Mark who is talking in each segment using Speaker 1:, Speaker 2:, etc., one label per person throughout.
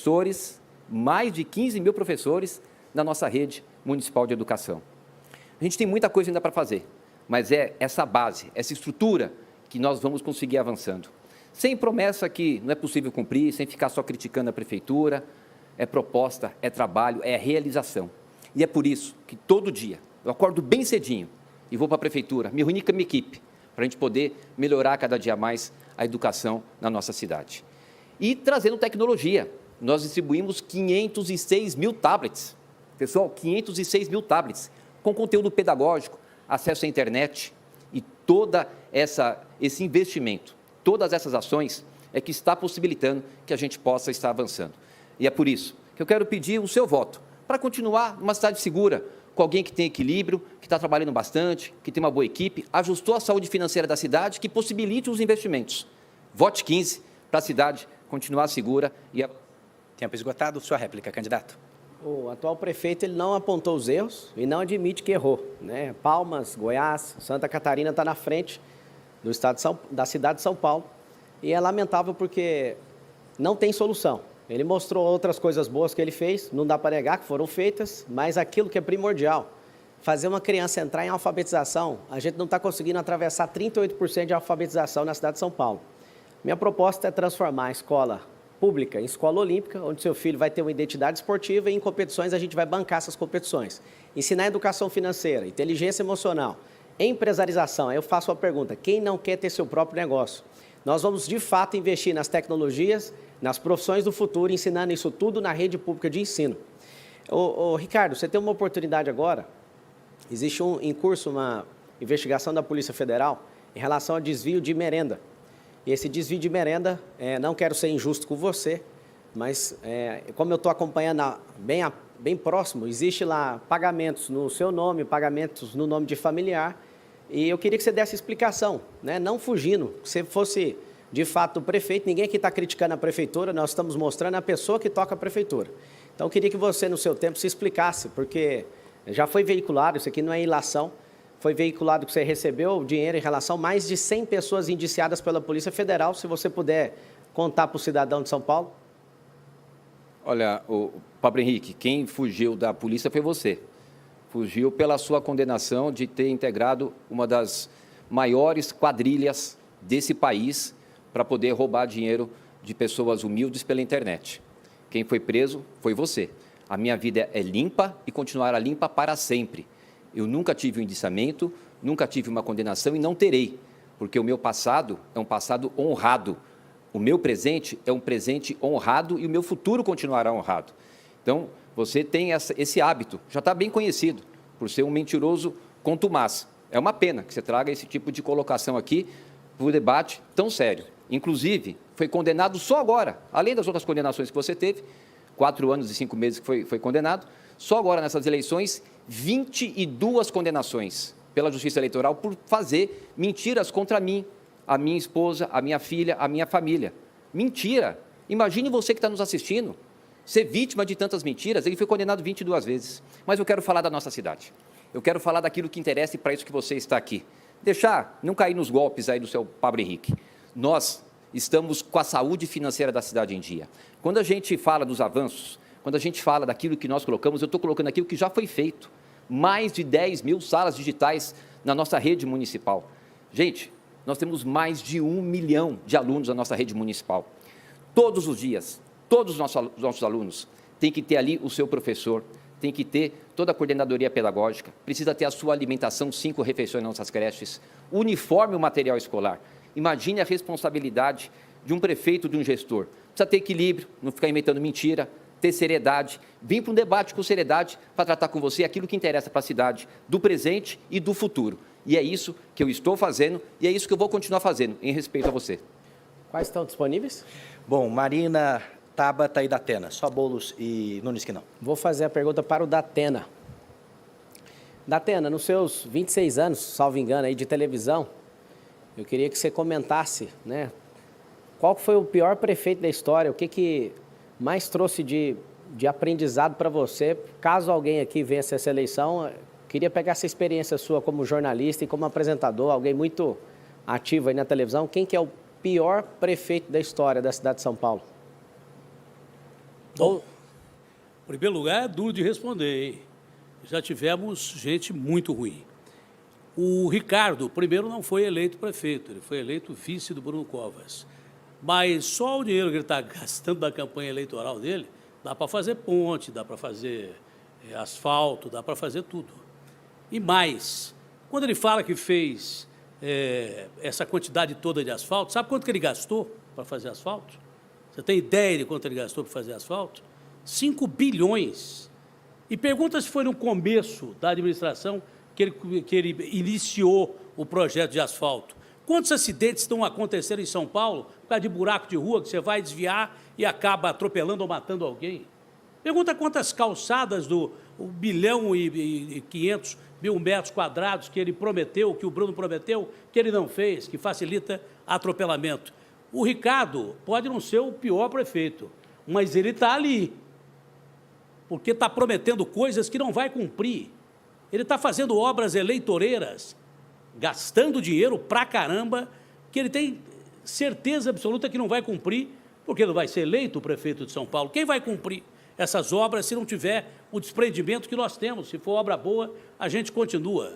Speaker 1: professores, mais de 15 mil professores na nossa rede municipal de educação. A gente tem muita coisa ainda para fazer, mas é essa base, essa estrutura que nós vamos conseguir avançando. Sem promessa que não é possível cumprir, sem ficar só criticando a prefeitura, é proposta, é trabalho, é realização. E é por isso que todo dia eu acordo bem cedinho e vou para a prefeitura, me reunir com a minha equipe, para a gente poder melhorar cada dia mais a educação na nossa cidade. E trazendo tecnologia, nós distribuímos 506 mil tablets. Pessoal, 506 mil tablets, com conteúdo pedagógico, acesso à internet e todo esse investimento, todas essas ações é que está possibilitando que a gente possa estar avançando. E é por isso que eu quero pedir o seu voto, para continuar numa cidade segura, com alguém que tem equilíbrio, que está trabalhando bastante, que tem uma boa equipe, ajustou a saúde financeira da cidade, que possibilite os investimentos. Vote 15 para a cidade continuar segura e...
Speaker 2: Tempo esgotado. Sua réplica, candidato.
Speaker 3: O atual prefeito ele não apontou os erros e não admite que errou, né? Palmas, Goiás, Santa Catarina está na frente do estado da cidade de São Paulo e é lamentável porque não tem solução. Ele mostrou outras coisas boas que ele fez, não dá para negar que foram feitas, mas aquilo que é primordial, fazer uma criança entrar em alfabetização, a gente não está conseguindo atravessar 38% de alfabetização na cidade de São Paulo. Minha proposta é transformar a escola pública em escola olímpica, onde seu filho vai ter uma identidade esportiva e em competições a gente vai bancar essas competições. Ensinar educação financeira, inteligência emocional, empresarização. Aí eu faço uma pergunta, quem não quer ter seu próprio negócio? Nós vamos, de fato, investir nas tecnologias, nas profissões do futuro, ensinando isso tudo na rede pública de ensino. Ricardo, você tem uma oportunidade agora, existe em curso uma investigação da Polícia Federal em relação ao desvio de merenda. E esse desvio de merenda, não quero ser injusto com você, mas como eu estou acompanhando bem próximo, existe lá pagamentos no seu nome, pagamentos no nome de familiar, e eu queria que você desse explicação, né? Não fugindo, se fosse de fato o prefeito, ninguém aqui está criticando a prefeitura, nós estamos mostrando a pessoa que toca a prefeitura. Então, eu queria que você, no seu tempo, se explicasse, porque já foi veiculado, isso aqui não é ilação, foi veiculado que você recebeu dinheiro em relação a mais de 100 pessoas indiciadas pela Polícia Federal, se você puder contar para o cidadão de São Paulo.
Speaker 1: Olha, Pablo Henrique, quem fugiu da polícia foi você. Fugiu pela sua condenação de ter integrado uma das maiores quadrilhas desse país para poder roubar dinheiro de pessoas humildes pela internet. Quem foi preso foi você. A minha vida é limpa e continuará limpa para sempre. Eu nunca tive um indiciamento, nunca tive uma condenação e não terei, porque o meu passado é um passado honrado. O meu presente é um presente honrado e o meu futuro continuará honrado. Então, você tem esse hábito, já está bem conhecido, por ser um mentiroso contumaz. É uma pena que você traga esse tipo de colocação aqui para o debate tão sério. Inclusive, foi condenado só agora, além das outras condenações que você teve, 4 anos e 5 meses que foi condenado, só agora nessas eleições, 22 condenações pela Justiça Eleitoral por fazer mentiras contra mim, a minha esposa, a minha filha, a minha família. Mentira! Imagine você que está nos assistindo, ser vítima de tantas mentiras. Ele foi condenado 22 vezes. Mas eu quero falar da nossa cidade. Eu quero falar daquilo que interessa e para isso que você está aqui. Não cair nos golpes aí do seu Pablo Henrique. Nós estamos com a saúde financeira da cidade em dia. Quando a gente fala dos avanços, quando a gente fala daquilo que nós colocamos, eu estou colocando aquilo que já foi feito. Mais de 10 mil salas digitais na nossa rede municipal. Gente, nós temos mais de 1 milhão de alunos na nossa rede municipal. Todos os dias, todos os nossos alunos têm que ter ali o seu professor, tem que ter toda a coordenadoria pedagógica, precisa ter a sua alimentação, 5 refeições nas nossas creches, uniforme e o material escolar. Imagine a responsabilidade de um prefeito, de um gestor. Precisa ter equilíbrio, não ficar inventando mentira, ter seriedade, vir para um debate com seriedade para tratar com você aquilo que interessa para a cidade, do presente e do futuro. E é isso que eu estou fazendo e é isso que eu vou continuar fazendo, em respeito a você.
Speaker 3: Quais estão disponíveis?
Speaker 2: Bom, Marina, Tabata e Datena. Só Boulos e Nunes que não.
Speaker 3: Vou fazer a pergunta para o Datena. Datena, nos seus 26 anos, salvo engano, aí, de televisão, eu queria que você comentasse, né? Qual foi o pior prefeito da história? O que mais trouxe de aprendizado para você? Caso alguém aqui vença essa eleição, queria pegar essa experiência sua como jornalista e como apresentador, alguém muito ativo aí na televisão. Quem que é o pior prefeito da história da cidade de São Paulo?
Speaker 4: Bom, em primeiro lugar, é duro de responder, hein? Já tivemos gente muito ruim. O Ricardo, primeiro, não foi eleito prefeito, ele foi eleito vice do Bruno Covas. Mas só o dinheiro que ele está gastando na campanha eleitoral dele, dá para fazer ponte, dá para fazer asfalto, dá para fazer tudo. E mais, quando ele fala que fez essa quantidade toda de asfalto, sabe quanto que ele gastou para fazer asfalto? Você tem ideia de quanto ele gastou para fazer asfalto? 5 bilhões. E pergunta se foi no começo da administração que ele iniciou o projeto de asfalto. Quantos acidentes estão acontecendo em São Paulo por causa de buraco de rua que você vai desviar e acaba atropelando ou matando alguém? Pergunta quantas calçadas do 1 bilhão e 500 mil metros quadrados que ele prometeu, que o Bruno prometeu, que ele não fez, que facilita atropelamento. O Ricardo pode não ser o pior prefeito, mas ele está ali, porque está prometendo coisas que não vai cumprir. Ele está fazendo obras eleitoreiras, gastando dinheiro pra caramba, que ele tem certeza absoluta que não vai cumprir, porque não vai ser eleito o prefeito de São Paulo. Quem vai cumprir essas obras se não tiver o desprendimento que nós temos? Se for obra boa, a gente continua.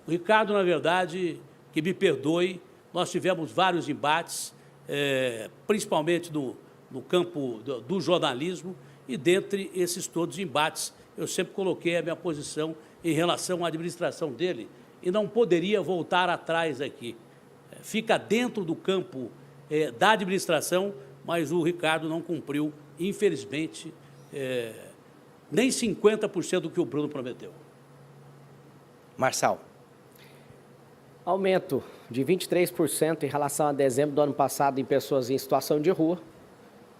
Speaker 4: O Ricardo, na verdade, que me perdoe, nós tivemos vários embates, principalmente no campo do jornalismo, e dentre esses todos embates, eu sempre coloquei a minha posição em relação à administração dele, e não poderia voltar atrás aqui. Fica dentro do campo da administração, mas o Ricardo não cumpriu, infelizmente, nem 50% do que o Bruno prometeu.
Speaker 2: Marçal.
Speaker 3: Aumento de 23% em relação a dezembro do ano passado em pessoas em situação de rua.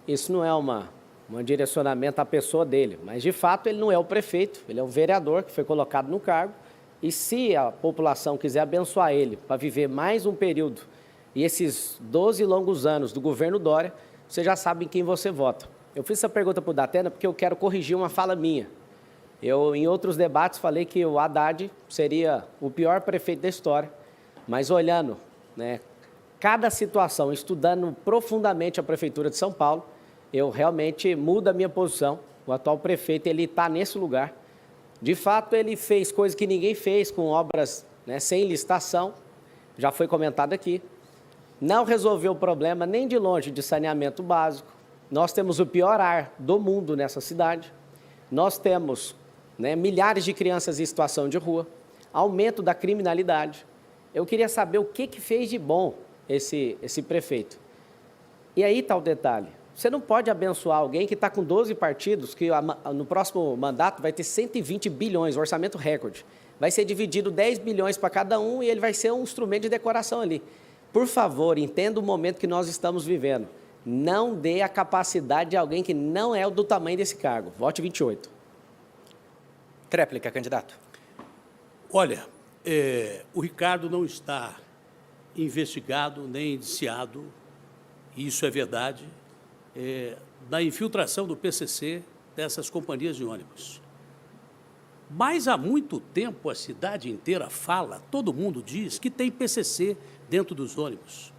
Speaker 3: Isso não é um direcionamento à pessoa dele, mas, de fato, ele não é o prefeito, ele é um vereador que foi colocado no cargo. E se a população quiser abençoar ele para viver mais um período e esses 12 longos anos do governo Dória, você já sabe em quem você vota. Eu fiz essa pergunta para o Datena porque eu quero corrigir uma fala minha. Eu, em outros debates, falei que o Haddad seria o pior prefeito da história, mas olhando, cada situação, estudando profundamente a Prefeitura de São Paulo, eu realmente mudo a minha posição. O atual prefeito está nesse lugar. De fato, ele fez coisas que ninguém fez, com obras sem licitação, já foi comentado aqui. Não resolveu o problema nem de longe de saneamento básico. Nós temos o pior ar do mundo nessa cidade. Nós temos milhares de crianças em situação de rua, aumento da criminalidade. Eu queria saber o que fez de bom esse prefeito. E aí está o detalhe. Você não pode abençoar alguém que está com 12 partidos, que no próximo mandato vai ter 120 bilhões, orçamento recorde. Vai ser dividido 10 bilhões para cada um e ele vai ser um instrumento de decoração ali. Por favor, entenda o momento que nós estamos vivendo. Não dê a capacidade de alguém que não é do tamanho desse cargo. Vote 28.
Speaker 2: Tréplica, candidato.
Speaker 4: Olha, o Ricardo não está investigado nem indiciado, e isso é verdade, na infiltração do PCC dessas companhias de ônibus. Mas há muito tempo a cidade inteira fala, todo mundo diz que tem PCC dentro dos ônibus.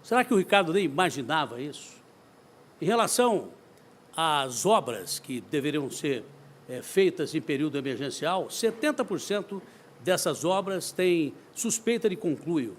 Speaker 4: Será que o Ricardo nem imaginava isso? Em relação às obras que deveriam ser feitas em período emergencial, 70% dessas obras têm suspeita de concluio.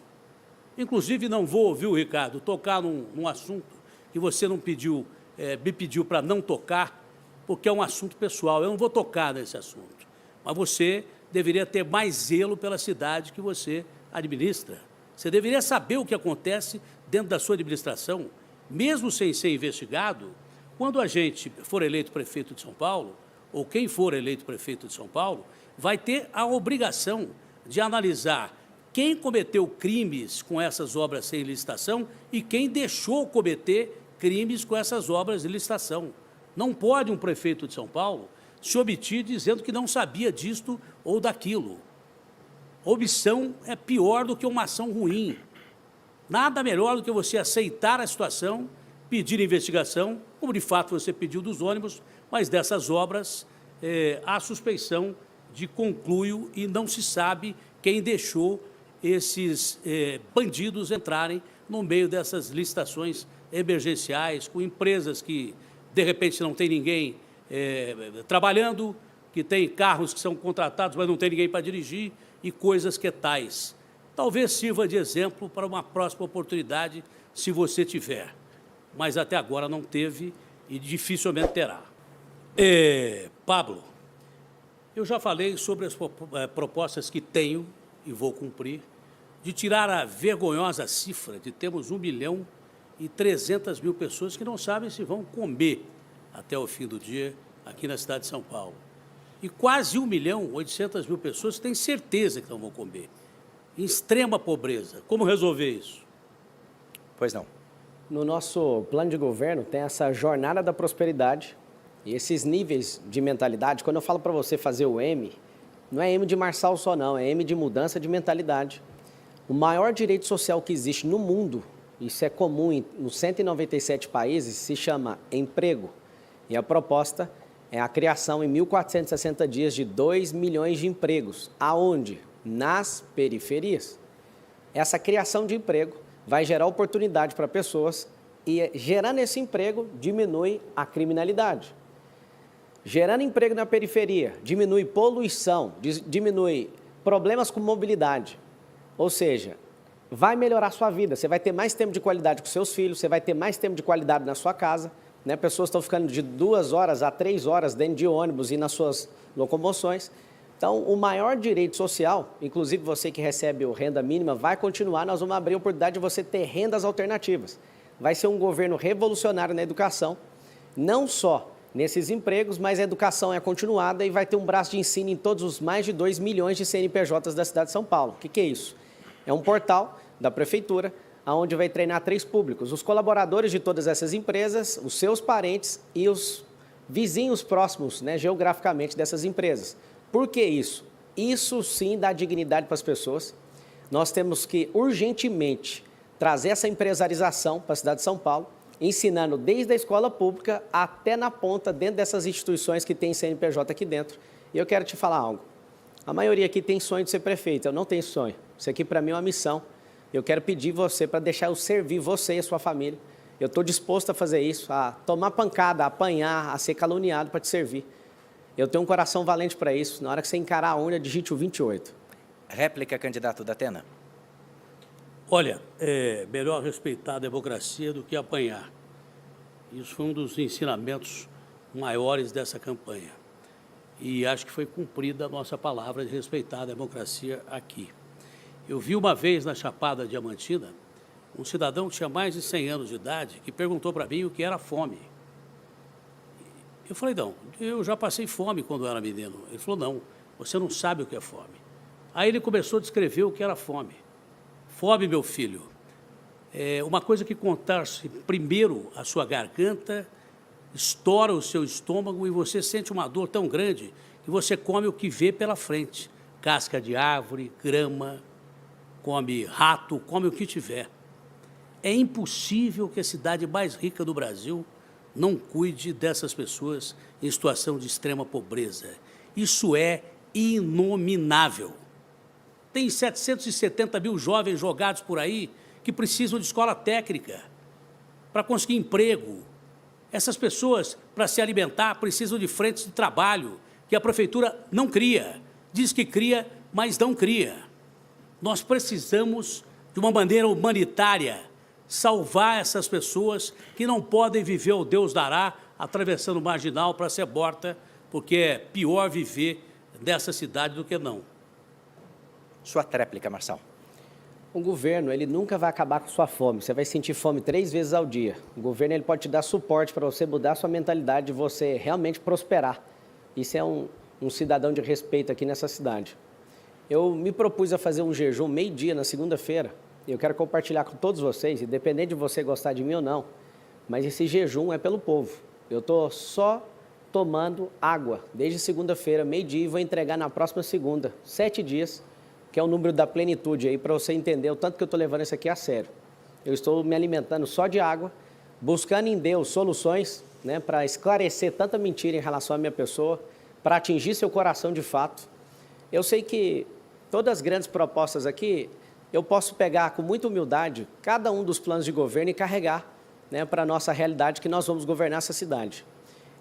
Speaker 4: Inclusive, não vou ouvir o Ricardo tocar num assunto que você não me pediu para não tocar, porque é um assunto pessoal. Eu não vou tocar nesse assunto. Mas você deveria ter mais zelo pela cidade que você administra. Você deveria saber o que acontece dentro da sua administração, mesmo sem ser investigado. Quando a gente for eleito prefeito de São Paulo, ou quem for eleito prefeito de São Paulo, vai ter a obrigação de analisar quem cometeu crimes com essas obras sem licitação e quem deixou cometer crimes com essas obras de licitação. Não pode um prefeito de São Paulo se omitir dizendo que não sabia disto ou daquilo. Omissão é pior do que uma ação ruim. Nada melhor do que você aceitar a situação, pedir investigação, como de fato você pediu dos ônibus, mas dessas obras há suspeição de concluio e não se sabe quem deixou esses bandidos entrarem no meio dessas licitações emergenciais, com empresas que de repente não tem ninguém trabalhando, que tem carros que são contratados, mas não tem ninguém para dirigir, e coisas que tais. Talvez sirva de exemplo para uma próxima oportunidade, se você tiver. Mas até agora não teve e dificilmente terá. Pablo, eu já falei sobre as propostas que tenho e vou cumprir, de tirar a vergonhosa cifra de termos 1.300.000 pessoas que não sabem se vão comer até o fim do dia aqui na cidade de São Paulo. E quase 1.800.000 pessoas que têm certeza que não vão comer. Em extrema pobreza. Como resolver isso?
Speaker 2: Pois não.
Speaker 3: No nosso plano de governo tem essa jornada da prosperidade e esses níveis de mentalidade. Quando eu falo para você fazer o M, não é M de Marçal só não, é M de mudança de mentalidade. O maior direito social que existe no mundo, isso é comum nos 197 países, se chama emprego. E a proposta é a criação em 1.460 dias de 2 milhões de empregos. Aonde? Nas periferias. Essa criação de emprego vai gerar oportunidade para pessoas e, gerando esse emprego, diminui a criminalidade. Gerando emprego na periferia, diminui poluição, diminui problemas com mobilidade. Ou seja, vai melhorar a sua vida. Você vai ter mais tempo de qualidade com seus filhos, você vai ter mais tempo de qualidade na sua casa. Né? Pessoas estão ficando de 2 horas a 3 horas dentro de ônibus e nas suas locomoções. Então, o maior direito social, inclusive você que recebe o renda mínima, vai continuar. Nós vamos abrir a oportunidade de você ter rendas alternativas. Vai ser um governo revolucionário na educação, não só nesses empregos, mas a educação é continuada e vai ter um braço de ensino em todos os mais de 2 milhões de CNPJs da cidade de São Paulo. O que é isso? É um portal da prefeitura, onde vai treinar 3 públicos: os colaboradores de todas essas empresas, os seus parentes e os vizinhos próximos, né, geograficamente, dessas empresas. Por que isso? Isso sim dá dignidade para as pessoas. Nós temos que urgentemente trazer essa empresarização para a cidade de São Paulo, ensinando desde a escola pública até na ponta, dentro dessas instituições que tem CNPJ aqui dentro. E eu quero te falar algo. A maioria aqui tem sonho de ser prefeito, eu não tenho sonho. Isso aqui para mim é uma missão. Eu quero pedir você para deixar eu servir você e a sua família. Eu estou disposto a fazer isso, a tomar pancada, a apanhar, a ser caluniado para te servir. Eu tenho um coração valente para isso. Na hora que você encarar a urna, digite o 28.
Speaker 2: Réplica, candidato da Atena.
Speaker 4: Olha, é melhor respeitar a democracia do que apanhar. Isso foi um dos ensinamentos maiores dessa campanha. E acho que foi cumprida a nossa palavra de respeitar a democracia aqui. Eu vi uma vez na Chapada Diamantina um cidadão que tinha mais de 100 anos de idade que perguntou para mim o que era fome. Eu falei, não, eu já passei fome quando eu era menino. Ele falou, não, você não sabe o que é fome. Aí ele começou a descrever o que era fome. Fome, meu filho, é uma coisa que contorce primeiro a sua garganta, estoura o seu estômago e você sente uma dor tão grande que você come o que vê pela frente. Casca de árvore, grama, come rato, come o que tiver. É impossível que a cidade mais rica do Brasil não cuide dessas pessoas em situação de extrema pobreza. Isso é inominável. Tem 770 mil jovens jogados por aí que precisam de escola técnica para conseguir emprego. Essas pessoas, para se alimentar, precisam de frentes de trabalho que a prefeitura não cria. Diz que cria, mas não cria. Nós precisamos, de uma maneira humanitária, salvar essas pessoas que não podem viver o Deus dará atravessando o marginal para ser morta, porque é pior viver nessa cidade do que não.
Speaker 2: Sua tréplica, Marçal.
Speaker 3: O governo, ele nunca vai acabar com sua fome. Você vai sentir fome 3 vezes ao dia. O governo, ele pode te dar suporte para você mudar a sua mentalidade de você realmente prosperar. Isso é um cidadão de respeito aqui nessa cidade. Eu me propus a fazer um jejum meio-dia na segunda-feira. Eu quero compartilhar com todos vocês, independente de você gostar de mim ou não, mas esse jejum é pelo povo. Eu estou só tomando água desde segunda-feira, meio-dia, e vou entregar na próxima segunda, 7 dias, que é o número da plenitude aí, para você entender o tanto que eu estou levando isso aqui a sério. Eu estou me alimentando só de água, buscando em Deus soluções, né, para esclarecer tanta mentira em relação à minha pessoa, para atingir seu coração de fato. Eu sei que todas as grandes propostas aqui, eu posso pegar com muita humildade cada um dos planos de governo e carregar né, para a nossa realidade, que nós vamos governar essa cidade.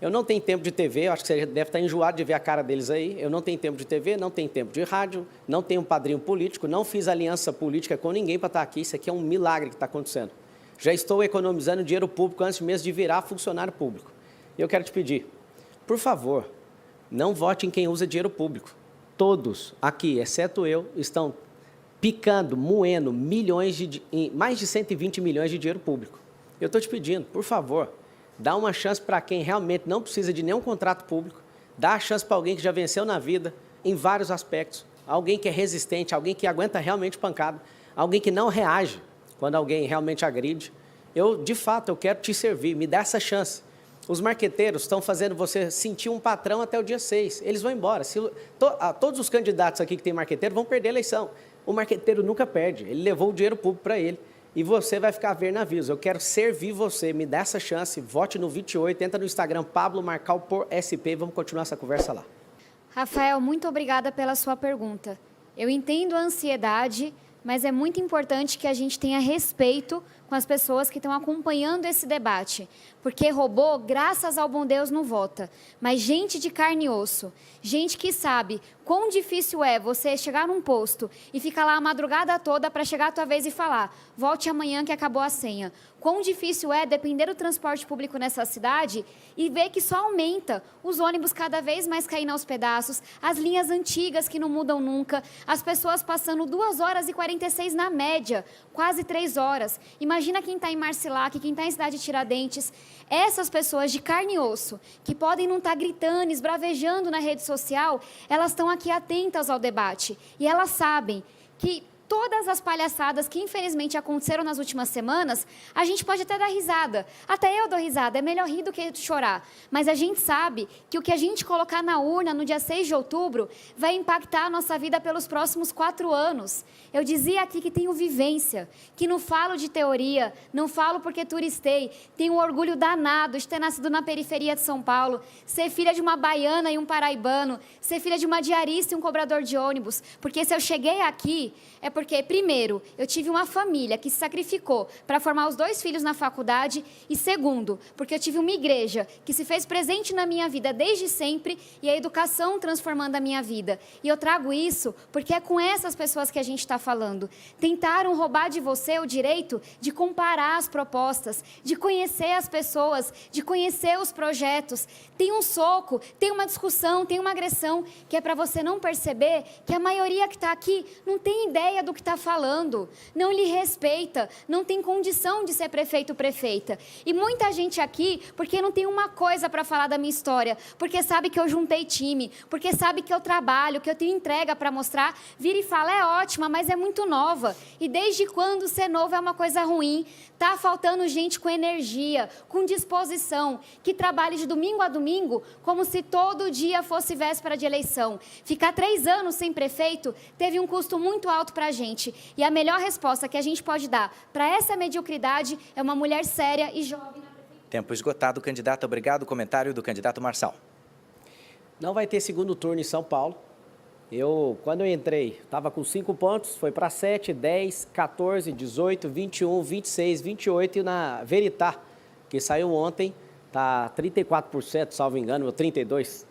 Speaker 3: Eu não tenho tempo de TV, eu acho que você deve estar enjoado de ver a cara deles aí. Eu não tenho tempo de TV, não tenho tempo de rádio, não tenho um padrinho político, não fiz aliança política com ninguém para estar aqui. Isso aqui é um milagre que está acontecendo. Já estou economizando dinheiro público antes mesmo de virar funcionário público. E eu quero te pedir, por favor, não vote em quem usa dinheiro público. Todos aqui, exceto eu, estão picando, moendo mais de 120 milhões de dinheiro público. Eu estou te pedindo, por favor, dá uma chance para quem realmente não precisa de nenhum contrato público, dá a chance para alguém que já venceu na vida, em vários aspectos, alguém que é resistente, alguém que aguenta realmente pancada, alguém que não reage quando alguém realmente agride. De fato, eu quero te servir, me dá essa chance. Os marqueteiros estão fazendo você sentir um patrão até o dia 6, eles vão embora. Todos os candidatos aqui que tem marqueteiro vão perder a eleição. O marqueteiro nunca perde, ele levou o dinheiro público para ele. E você vai ficar a ver navios. Eu quero servir você, me dá essa chance, vote no 28, entra no Instagram, Pablo Marcal por SP, vamos continuar essa conversa lá.
Speaker 5: Rafael, muito obrigada pela sua pergunta. Eu entendo a ansiedade, mas é muito importante que a gente tenha respeito com as pessoas que estão acompanhando esse debate. Porque robô, graças ao bom Deus, não vota. Mas gente de carne e osso, gente que sabe quão difícil é você chegar num posto e ficar lá a madrugada toda para chegar a tua vez e falar, volte amanhã que acabou a senha. Quão difícil é depender do transporte público nessa cidade e ver que só aumenta os ônibus cada vez mais caindo aos pedaços, as linhas antigas que não mudam nunca, as pessoas passando 2 horas e 46 na média, quase 3 horas. Imagina quem está em Marcilac, quem está em Cidade de Tiradentes. Essas pessoas de carne e osso, que podem não estar gritando, esbravejando na rede social, elas estão aqui atentas ao debate. E elas sabem que todas as palhaçadas que infelizmente aconteceram nas últimas semanas, a gente pode até dar risada. Até eu dou risada, é melhor rir do que chorar. Mas a gente sabe que o que a gente colocar na urna no dia 6 de outubro vai impactar a nossa vida pelos próximos 4 anos. Eu dizia aqui que tenho vivência, que não falo de teoria, não falo porque turistei, tenho um orgulho danado de ter nascido na periferia de São Paulo, ser filha de uma baiana e um paraibano, ser filha de uma diarista e um cobrador de ônibus, porque se eu cheguei aqui, é porque, primeiro, eu tive uma família que se sacrificou para formar os 2 filhos na faculdade e, segundo, porque eu tive uma igreja que se fez presente na minha vida desde sempre e a educação transformando a minha vida. E eu trago isso porque é com essas pessoas que a gente está falando. Tentaram roubar de você o direito de comparar as propostas, de conhecer as pessoas, de conhecer os projetos. Tem um soco, tem uma discussão, tem uma agressão que é para você não perceber que a maioria que está aqui não tem ideia do que está falando, não lhe respeita, não tem condição de ser prefeito ou prefeita. E muita gente aqui, porque não tem uma coisa para falar da minha história, porque sabe que eu juntei time, porque sabe que eu trabalho, que eu tenho entrega para mostrar, vira e fala, é ótima, mas é muito nova. E desde quando ser novo é uma coisa ruim? Está faltando gente com energia, com disposição, que trabalhe de domingo a domingo, como se todo dia fosse véspera de eleição. Ficar 3 anos sem prefeito teve um custo muito alto para a gente. E a melhor resposta que a gente pode dar para essa mediocridade é uma mulher séria e jovem na prefeitura.
Speaker 2: Tempo esgotado, candidato. Obrigado. Comentário do candidato Marçal.
Speaker 3: Não vai ter segundo turno em São Paulo. Quando eu entrei, estava com 5 pontos, foi para 7, 10, 14, 18, 21, 26, 28 e na Veritá, que saiu ontem, está 34%, salvo engano, ou 32%.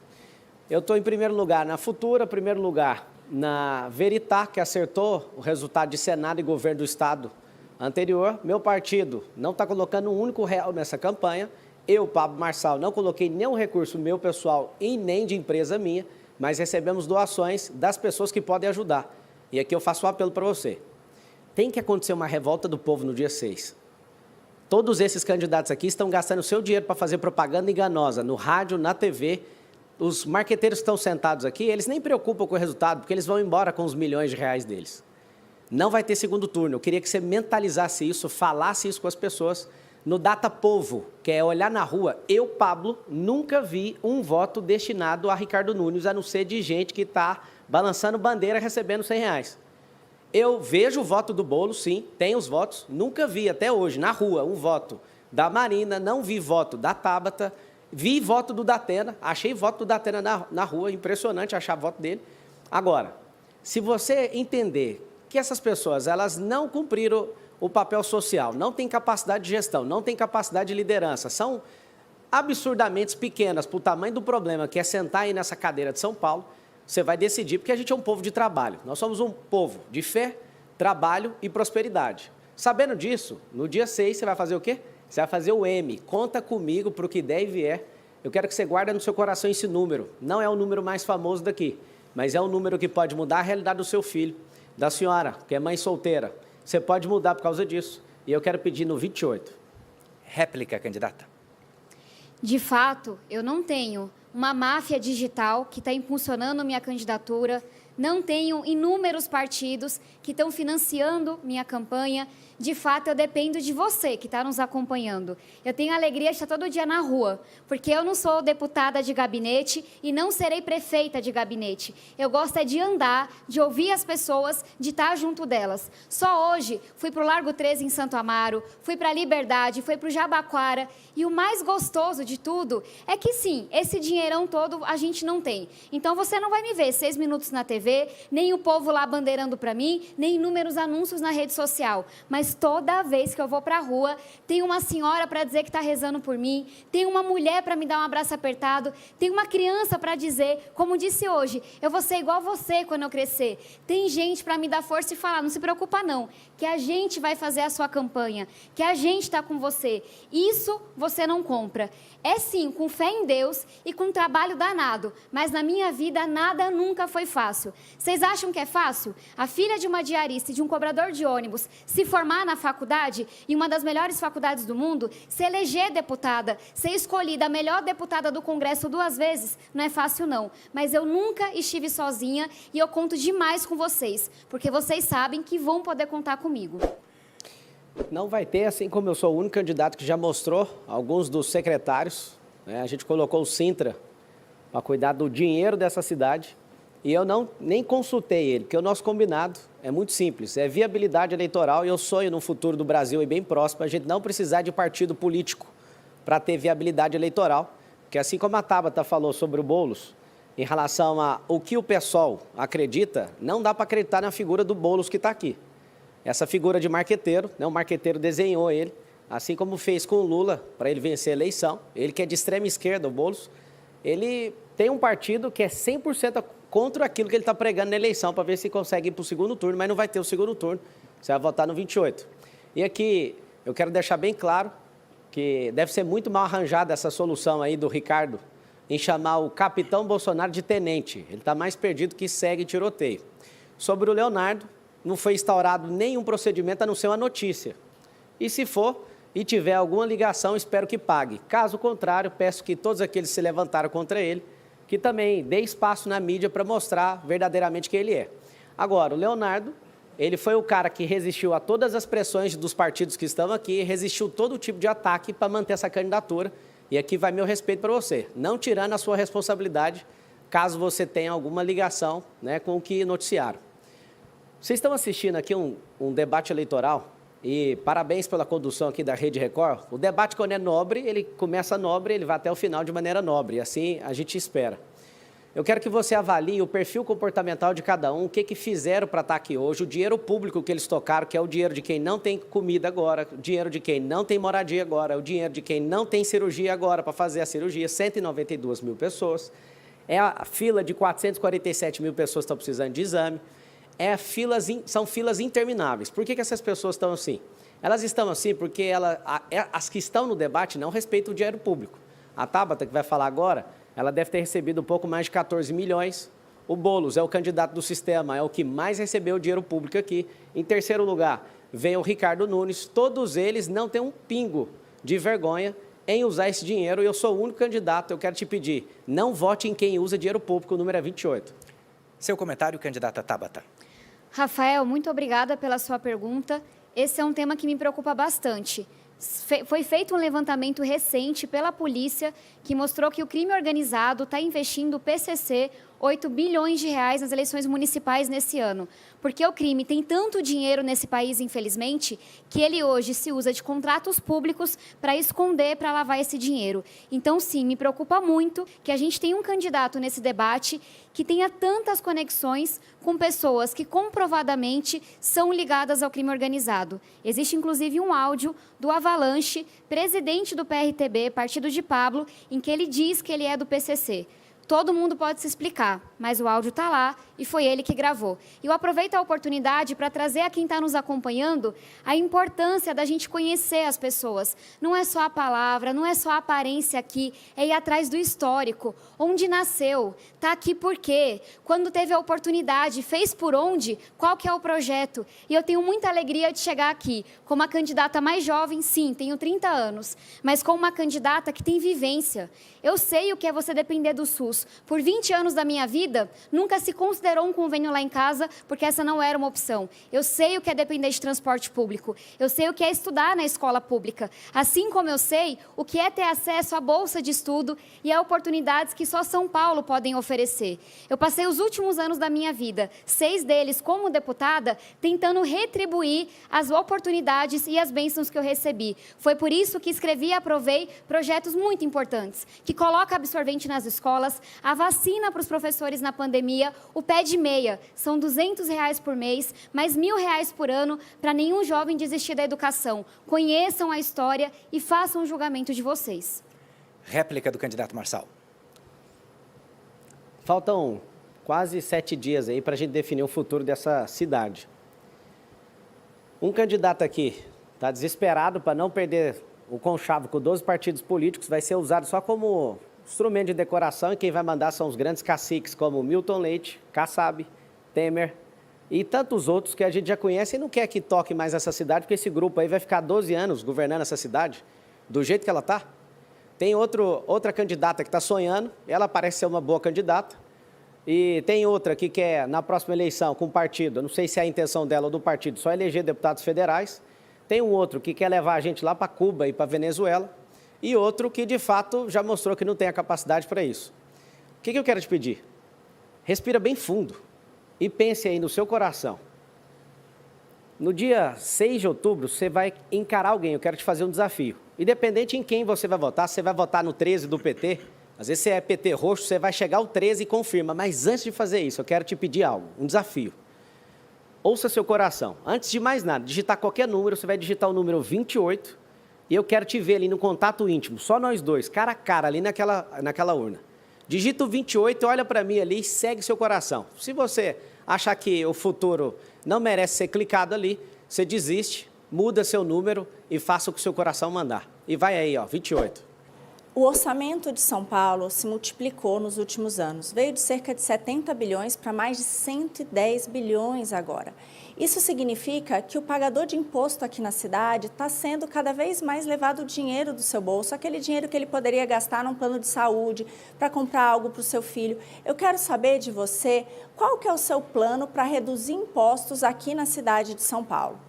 Speaker 3: Eu estou em primeiro lugar na Futura, primeiro lugar na Veritá, que acertou o resultado de Senado e governo do Estado anterior. Meu partido não está colocando um único real nessa campanha. Eu, Pablo Marçal, não coloquei nenhum recurso meu pessoal e nem de empresa minha, mas recebemos doações das pessoas que podem ajudar. E aqui eu faço um apelo para você. Tem que acontecer uma revolta do povo no dia 6. Todos esses candidatos aqui estão gastando seu dinheiro para fazer propaganda enganosa, no rádio, na TV. Os marqueteiros que estão sentados aqui, eles nem preocupam com o resultado, porque eles vão embora com os milhões de reais deles. Não vai ter segundo turno. Eu queria que você mentalizasse isso, falasse isso com as pessoas. No Data Povo, que é olhar na rua, eu, Pablo, nunca vi um voto destinado a Ricardo Nunes, a não ser de gente que está balançando bandeira recebendo R$100. Eu vejo o voto do Boulos, sim, tem os votos, nunca vi até hoje, na rua, um voto da Marina, não vi voto da Tabata, vi voto do Datena, achei voto do Datena na rua, impressionante achar voto dele. Agora, se você entender que essas pessoas elas não cumpriram o papel social, não tem capacidade de gestão, não tem capacidade de liderança, são absurdamente pequenas para o tamanho do problema, que é sentar aí nessa cadeira de São Paulo, você vai decidir, porque a gente é um povo de trabalho. Nós somos um povo de fé, trabalho e prosperidade. Sabendo disso, no dia 6 você vai fazer o quê? Você vai fazer o M, conta comigo para o que der e vier. Eu quero que você guarde no seu coração esse número. Não é o número mais famoso daqui, mas é um número que pode mudar a realidade do seu filho, da senhora, que é mãe solteira. Você pode mudar por causa disso. E eu quero pedir no 28.
Speaker 2: Réplica, candidata.
Speaker 5: De fato, eu não tenho uma máfia digital que está impulsionando minha candidatura, não tenho inúmeros partidos que estão financiando minha campanha. De fato, eu dependo de você que está nos acompanhando. Eu tenho a alegria de estar todo dia na rua, porque eu não sou deputada de gabinete e não serei prefeita de gabinete. Eu gosto é de andar, de ouvir as pessoas, de estar junto delas. Só hoje fui para o Largo 13 em Santo Amaro, fui para a Liberdade, fui para o Jabaquara. E o mais gostoso de tudo é que sim, esse dinheirão todo a gente não tem. Então você não vai me ver 6 minutos na TV, nem o povo lá bandeirando para mim, nem inúmeros anúncios na rede social. Mas toda vez que eu vou para a rua, tem uma senhora para dizer que está rezando por mim, tem uma mulher para me dar um abraço apertado, tem uma criança para dizer, como disse hoje, eu vou ser igual você quando eu crescer. Tem gente para me dar força e falar, não se preocupa não, que a gente vai fazer a sua campanha, que a gente está com você. Isso você não compra. É sim, com fé em Deus e com trabalho danado, mas na minha vida nada nunca foi fácil. Vocês acham que é fácil? A filha de uma diarista e de um cobrador de ônibus se formar na faculdade, em uma das melhores faculdades do mundo, se eleger deputada, ser escolhida a melhor deputada do Congresso 2 vezes, não é fácil não. Mas eu nunca estive sozinha e eu conto demais com vocês, porque vocês sabem que vão poder contar comigo.
Speaker 3: Não vai ter, assim como eu sou o único candidato que já mostrou alguns dos secretários, né? A gente colocou o Sintra para cuidar do dinheiro dessa cidade e eu nem consultei ele, porque o nosso combinado é muito simples, é viabilidade eleitoral e eu sonho no futuro do Brasil e bem próximo a gente não precisar de partido político para ter viabilidade eleitoral, porque assim como a Tabata falou sobre o Boulos, em relação ao que o PSOL acredita, não dá para acreditar na figura do Boulos que está aqui. Essa figura de marqueteiro, né, o marqueteiro desenhou ele, assim como fez com o Lula para ele vencer a eleição. Ele que é de extrema esquerda, o Boulos, ele tem um partido que é 100% contra aquilo que ele está pregando na eleição, para ver se consegue ir para o segundo turno, mas não vai ter o segundo turno, você vai votar no 28. E aqui eu quero deixar bem claro que deve ser muito mal arranjada essa solução aí do Ricardo em chamar o capitão Bolsonaro de tenente. Ele está mais perdido que segue tiroteio. Sobre o Leonardo, não foi instaurado nenhum procedimento a não ser uma notícia. E se for e tiver alguma ligação, espero que pague. Caso contrário, peço que todos aqueles que se levantaram contra ele, que também dê espaço na mídia para mostrar verdadeiramente quem ele é. Agora, o Leonardo, ele foi o cara que resistiu a todas as pressões dos partidos que estão aqui, resistiu todo tipo de ataque para manter essa candidatura. E aqui vai meu respeito para você, não tirando a sua responsabilidade, caso você tenha alguma ligação, né, com o que noticiaram. Vocês estão assistindo aqui um debate eleitoral e parabéns pela condução aqui da Rede Record. O debate, quando é nobre, ele começa nobre, ele vai até o final de maneira nobre, assim a gente espera. Eu quero que você avalie o perfil comportamental de cada um, o que fizeram para estar aqui hoje, o dinheiro público que eles tocaram, que é o dinheiro de quem não tem comida agora, o dinheiro de quem não tem moradia agora, o dinheiro de quem não tem cirurgia agora para fazer a cirurgia, 192 mil pessoas. É a fila de 447 mil pessoas que estão precisando de exame. São filas intermináveis. Por que essas pessoas estão assim? Elas estão assim porque as que estão no debate não respeitam o dinheiro público. A Tabata, que vai falar agora, ela deve ter recebido um pouco mais de 14 milhões. O Boulos é o candidato do sistema, é o que mais recebeu dinheiro público aqui. Em terceiro lugar, vem o Ricardo Nunes. Todos eles não têm um pingo de vergonha em usar esse dinheiro. E eu sou o único candidato, eu quero te pedir, não vote em quem usa dinheiro público, o número é 28.
Speaker 2: Seu comentário, candidata Tabata.
Speaker 5: Rafael, muito obrigada pela sua pergunta. Esse é um tema que me preocupa bastante. Foi feito um levantamento recente pela polícia que mostrou que o crime organizado está investindo o PCC 8 bilhões de reais nas eleições municipais nesse ano. Porque o crime tem tanto dinheiro nesse país, infelizmente, que ele hoje se usa de contratos públicos para esconder, para lavar esse dinheiro. Então, sim, me preocupa muito que a gente tenha um candidato nesse debate que tenha tantas conexões com pessoas que comprovadamente são ligadas ao crime organizado. Existe, inclusive, um áudio do Avalanche, presidente do PRTB, Partido de Pablo, em que ele diz que ele é do PCC. Todo mundo pode se explicar, mas o áudio está lá e foi ele que gravou. E eu aproveito a oportunidade para trazer a quem está nos acompanhando a importância da gente conhecer as pessoas. Não é só a palavra, não é só a aparência aqui, é ir atrás do histórico. Onde nasceu, está aqui por quê, quando teve a oportunidade, fez por onde, qual que é o projeto. E eu tenho muita alegria de chegar aqui como a candidata mais jovem, sim, tenho 30 anos, mas como uma candidata que tem vivência. Eu sei o que é você depender do SUS. Por 20 anos da minha vida, nunca se considerou um convênio lá em casa, porque essa não era uma opção. Eu sei o que é depender de transporte público. Eu sei o que é estudar na escola pública. Assim como eu sei o que é ter acesso à bolsa de estudo e a oportunidades que só São Paulo podem oferecer. Eu passei os últimos anos da minha vida, 6 deles como deputada, tentando retribuir as oportunidades e as bênçãos que eu recebi. Foi por isso que escrevi e aprovei projetos muito importantes, que colocam absorvente nas escolas, a vacina para os professores na pandemia, o pé de meia, são R$200 por mês, mais R$1.000 por ano, para nenhum jovem desistir da educação. Conheçam a história e façam o julgamento de vocês.
Speaker 2: Réplica do candidato Marçal.
Speaker 3: Faltam quase 7 dias aí para a gente definir o futuro dessa cidade. Um candidato aqui está desesperado para não perder o conchavo com 12 partidos políticos, vai ser usado só como instrumento de decoração, e quem vai mandar são os grandes caciques como Milton Leite, Kassab, Temer e tantos outros que a gente já conhece e não quer que toque mais essa cidade, porque esse grupo aí vai ficar 12 anos governando essa cidade, do jeito que ela está. Tem outra candidata que está sonhando, ela parece ser uma boa candidata, e tem outra que quer, na próxima eleição, com o partido, eu não sei se é a intenção dela ou do partido, só eleger deputados federais. Tem um outro que quer levar a gente lá para Cuba e para Venezuela, e outro que, de fato, já mostrou que não tem a capacidade para isso. O que eu quero te pedir? Respira bem fundo e pense aí no seu coração. No dia 6 de outubro, você vai encarar alguém, eu quero te fazer um desafio. Independente em quem você vai votar no 13 do PT, às vezes você é PT roxo, você vai chegar ao 13 e confirma, mas antes de fazer isso, eu quero te pedir algo, um desafio. Ouça seu coração. Antes de mais nada, digitar qualquer número, você vai digitar o número 28, e eu quero te ver ali no contato íntimo, só nós dois, cara a cara, ali naquela urna. Digita o 28, olha para mim ali e segue seu coração. Se você achar que o futuro não merece ser clicado ali, você desiste, muda seu número e faça o que o seu coração mandar. E vai aí, ó, 28.
Speaker 6: O orçamento de São Paulo se multiplicou nos últimos anos. Veio de cerca de 70 bilhões para mais de 110 bilhões agora. Isso significa que o pagador de imposto aqui na cidade está sendo cada vez mais levado o dinheiro do seu bolso, aquele dinheiro que ele poderia gastar num plano de saúde, para comprar algo para o seu filho. Eu quero saber de você, qual que é o seu plano para reduzir impostos aqui na cidade de São Paulo?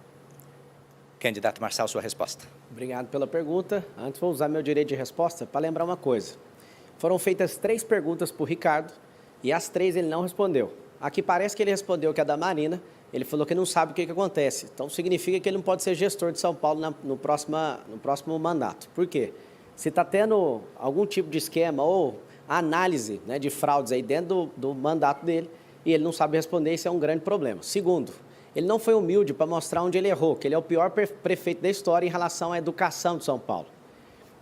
Speaker 2: Candidato Marçal, sua resposta.
Speaker 3: Obrigado pela pergunta. Antes vou usar meu direito de resposta para lembrar uma coisa. Foram feitas 3 perguntas para o Ricardo e as 3 ele não respondeu. Aqui parece que ele respondeu que é da Marina, ele falou que não sabe o que acontece. Então significa que ele não pode ser gestor de São Paulo no próximo mandato. Por quê? Se está tendo algum tipo de esquema ou análise, né, de fraudes aí dentro do mandato dele e ele não sabe responder, isso é um grande problema. Segundo, ele não foi humilde para mostrar onde ele errou, que ele é o pior prefeito da história em relação à educação de São Paulo.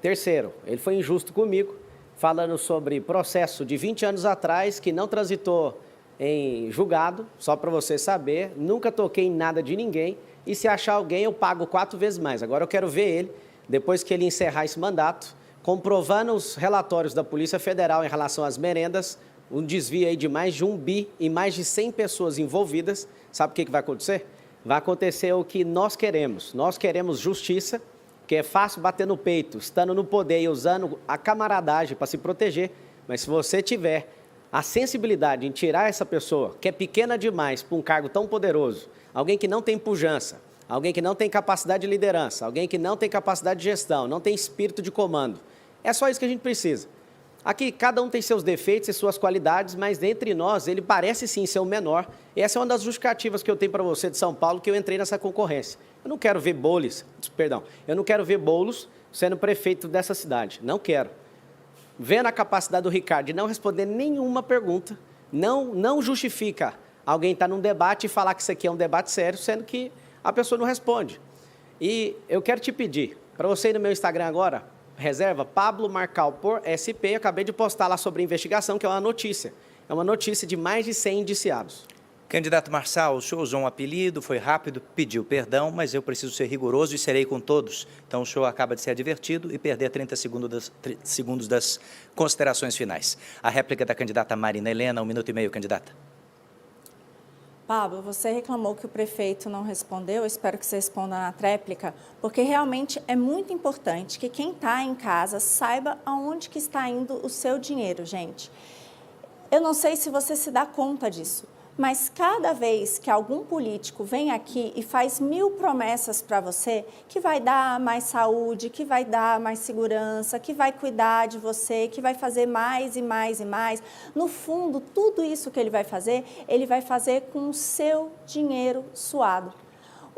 Speaker 3: Terceiro, ele foi injusto comigo, falando sobre processo de 20 anos atrás que não transitou em julgado, só para você saber, nunca toquei em nada de ninguém, e se achar alguém eu pago 4 vezes mais. Agora eu quero ver ele, depois que ele encerrar esse mandato, comprovando os relatórios da Polícia Federal em relação às merendas, um desvio aí de mais de 1 bi e mais de 100 pessoas envolvidas. Sabe o que vai acontecer? Vai acontecer o que nós queremos. Nós queremos justiça, que é fácil bater no peito, estando no poder e usando a camaradagem para se proteger, mas se você tiver a sensibilidade em tirar essa pessoa, que é pequena demais para um cargo tão poderoso, alguém que não tem pujança, alguém que não tem capacidade de liderança, alguém que não tem capacidade de gestão, não tem espírito de comando. É só isso que a gente precisa. Aqui, cada um tem seus defeitos e suas qualidades, mas dentre nós, ele parece sim ser o menor. E essa é uma das justificativas que eu tenho para você de São Paulo, que eu entrei nessa concorrência. Eu não quero ver Boulos sendo prefeito dessa cidade. Não quero. Vendo a capacidade do Ricardo de não responder nenhuma pergunta, não justifica alguém estar num debate e falar que isso aqui é um debate sério, sendo que a pessoa não responde. E eu quero te pedir, para você ir no meu Instagram agora, reserva Pablo Marcal por SP, eu acabei de postar lá sobre a investigação, que é uma notícia. É uma notícia de mais de 100 indiciados.
Speaker 2: Candidato Marçal, o senhor usou um apelido, foi rápido, pediu perdão, mas eu preciso ser rigoroso e serei com todos. Então, o senhor acaba de ser advertido e perder 30 segundos das considerações finais. A réplica da candidata Marina Helena, 1 minuto e meio, candidata.
Speaker 6: Pablo, você reclamou que o prefeito não respondeu, eu espero que você responda na tréplica, porque realmente é muito importante que quem está em casa saiba aonde que está indo o seu dinheiro, gente. Eu não sei se você se dá conta disso, mas cada vez que algum político vem aqui e faz 1000 promessas para você, que vai dar mais saúde, que vai dar mais segurança, que vai cuidar de você, que vai fazer mais e mais e mais, no fundo, tudo isso que ele vai fazer com o seu dinheiro suado.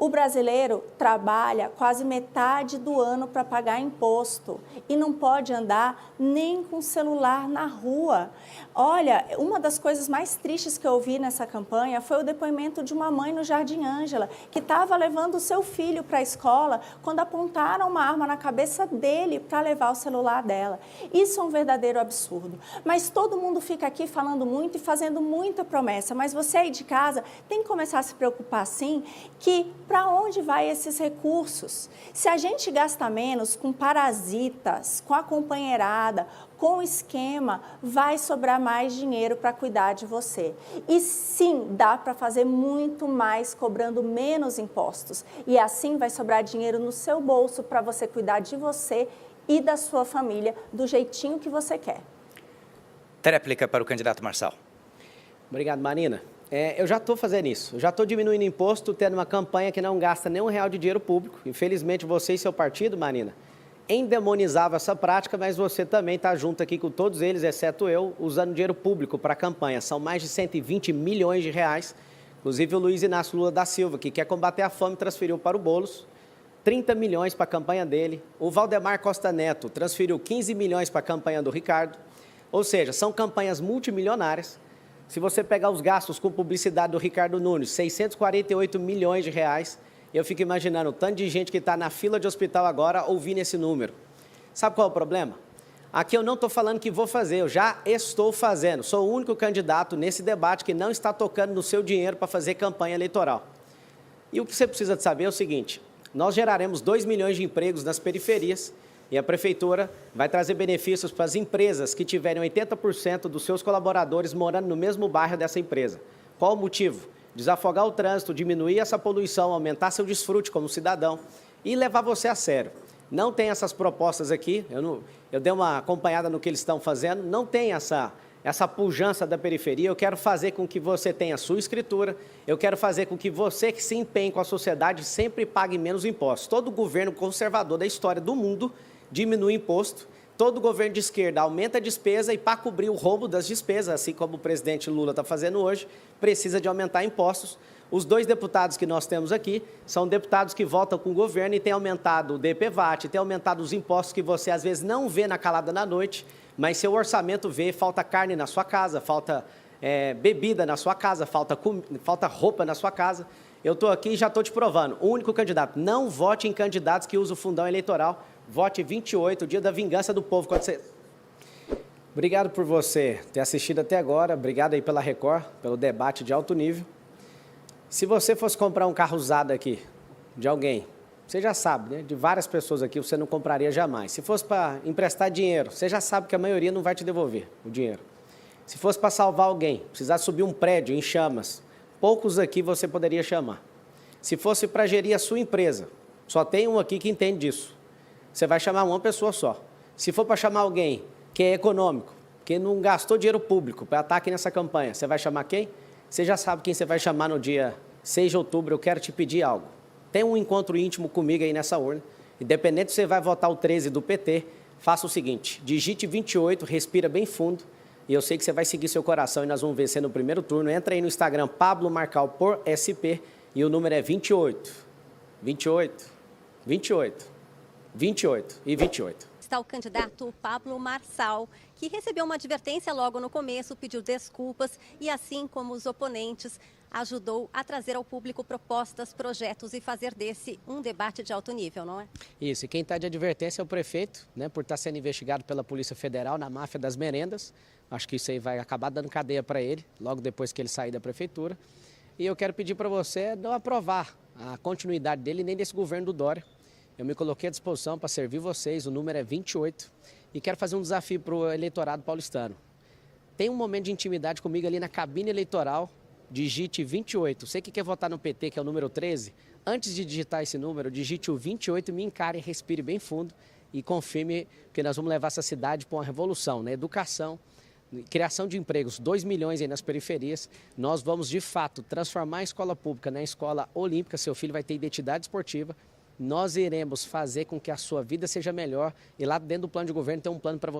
Speaker 6: O brasileiro trabalha quase metade do ano para pagar imposto e não pode andar nem com celular na rua. Olha, uma das coisas mais tristes que eu ouvi nessa campanha foi o depoimento de uma mãe no Jardim Ângela, que estava levando o seu filho para a escola quando apontaram uma arma na cabeça dele para levar o celular dela. Isso é um verdadeiro absurdo. Mas todo mundo fica aqui falando muito e fazendo muita promessa, mas você aí de casa tem que começar a se preocupar sim que para onde vai esses recursos? Se a gente gasta menos com parasitas, com a companheirada, com o esquema, vai sobrar mais dinheiro para cuidar de você. E sim, dá para fazer muito mais cobrando menos impostos. E assim vai sobrar dinheiro no seu bolso para você cuidar de você e da sua família do jeitinho que você quer.
Speaker 2: Tréplica para o candidato Marçal.
Speaker 3: Obrigado, Marina. Eu já estou fazendo isso, eu já estou diminuindo imposto, tendo uma campanha que não gasta nem R$1 de dinheiro público. Infelizmente, você e seu partido, Marina, endemonizavam essa prática, mas você também está junto aqui com todos eles, exceto eu, usando dinheiro público para a campanha. São mais de 120 milhões de reais. Inclusive, o Luiz Inácio Lula da Silva, que quer combater a fome, transferiu para o Boulos 30 milhões para a campanha dele. O Valdemar Costa Neto transferiu 15 milhões para a campanha do Ricardo. Ou seja, são campanhas multimilionárias. Se você pegar os gastos com publicidade do Ricardo Nunes, 648 milhões de reais, eu fico imaginando o tanto de gente que está na fila de hospital agora ouvindo esse número. Sabe qual é o problema? Aqui eu não estou falando que vou fazer, eu já estou fazendo. Sou o único candidato nesse debate que não está tocando no seu dinheiro para fazer campanha eleitoral. E o que você precisa de saber é o seguinte, nós geraremos 2 milhões de empregos nas periferias, e a Prefeitura vai trazer benefícios para as empresas que tiverem 80% dos seus colaboradores morando no mesmo bairro dessa empresa. Qual o motivo? Desafogar o trânsito, diminuir essa poluição, aumentar seu desfrute como cidadão e levar você a sério. Não tem essas propostas aqui, eu dei uma acompanhada no que eles estão fazendo, não tem essa pujança da periferia. Eu quero fazer com que você tenha a sua escritura, eu quero fazer com que você que se empenhe com a sociedade sempre pague menos impostos. Todo governo conservador da história do mundo diminui imposto, todo governo de esquerda aumenta a despesa e para cobrir o roubo das despesas, assim como o presidente Lula está fazendo hoje, precisa de aumentar impostos. Os 2 deputados que nós temos aqui são deputados que votam com o governo e têm aumentado o DPVAT, têm aumentado os impostos que você às vezes não vê na calada da noite, mas seu orçamento vê, falta carne na sua casa, falta bebida na sua casa, falta roupa na sua casa. Eu estou aqui e já estou te provando, o único candidato, não vote em candidatos que usam o fundão eleitoral, vote 28, o dia da vingança do povo. Obrigado por você ter assistido até agora, obrigado aí pela Record, pelo debate de alto nível. Se você fosse comprar um carro usado aqui, de alguém, você já sabe, né? De várias pessoas aqui, você não compraria jamais. Se fosse para emprestar dinheiro, você já sabe que a maioria não vai te devolver o dinheiro. Se fosse para salvar alguém, precisar subir um prédio em chamas, poucos aqui você poderia chamar. Se fosse para gerir a sua empresa, só tem um aqui que entende disso. Você vai chamar uma pessoa só. Se for para chamar alguém que é econômico, que não gastou dinheiro público para estar aqui nessa campanha, você vai chamar quem? Você já sabe quem você vai chamar no dia 6 de outubro. Eu quero te pedir algo. Tem um encontro íntimo comigo aí nessa urna. Independente se você vai votar o 13 do PT, faça o seguinte, digite 28, respira bem fundo, e eu sei que você vai seguir seu coração e nós vamos vencer no primeiro turno. Entra aí no Instagram, Pablo Marcal por SP, e o número é 28, 28, 28, 28 e 28.
Speaker 7: Está o candidato Pablo Marçal, que recebeu uma advertência logo no começo, pediu desculpas e, assim como os oponentes, ajudou a trazer ao público propostas, projetos e fazer desse um debate de alto nível, não é?
Speaker 3: Isso, e quem está de advertência é o prefeito, né, por estar sendo investigado pela Polícia Federal na máfia das merendas. Acho que isso aí vai acabar dando cadeia para ele, logo depois que ele sair da prefeitura. E eu quero pedir para você não aprovar a continuidade dele nem desse governo do Dória. Eu me coloquei à disposição para servir vocês, o número é 28, e quero fazer um desafio para o eleitorado paulistano. Tem um momento de intimidade comigo ali na cabine eleitoral, digite 28. Você que quer votar no PT, que é o número 13, antes de digitar esse número, digite o 28, me encare, respire bem fundo e confirme que nós vamos levar essa cidade para uma revolução, né? Educação, criação de empregos, 2 milhões aí nas periferias. Nós vamos, de fato, transformar a escola pública na escola olímpica. Seu filho vai ter identidade esportiva. Nós iremos fazer com que a sua vida seja melhor e lá dentro do plano de governo tem um plano para você.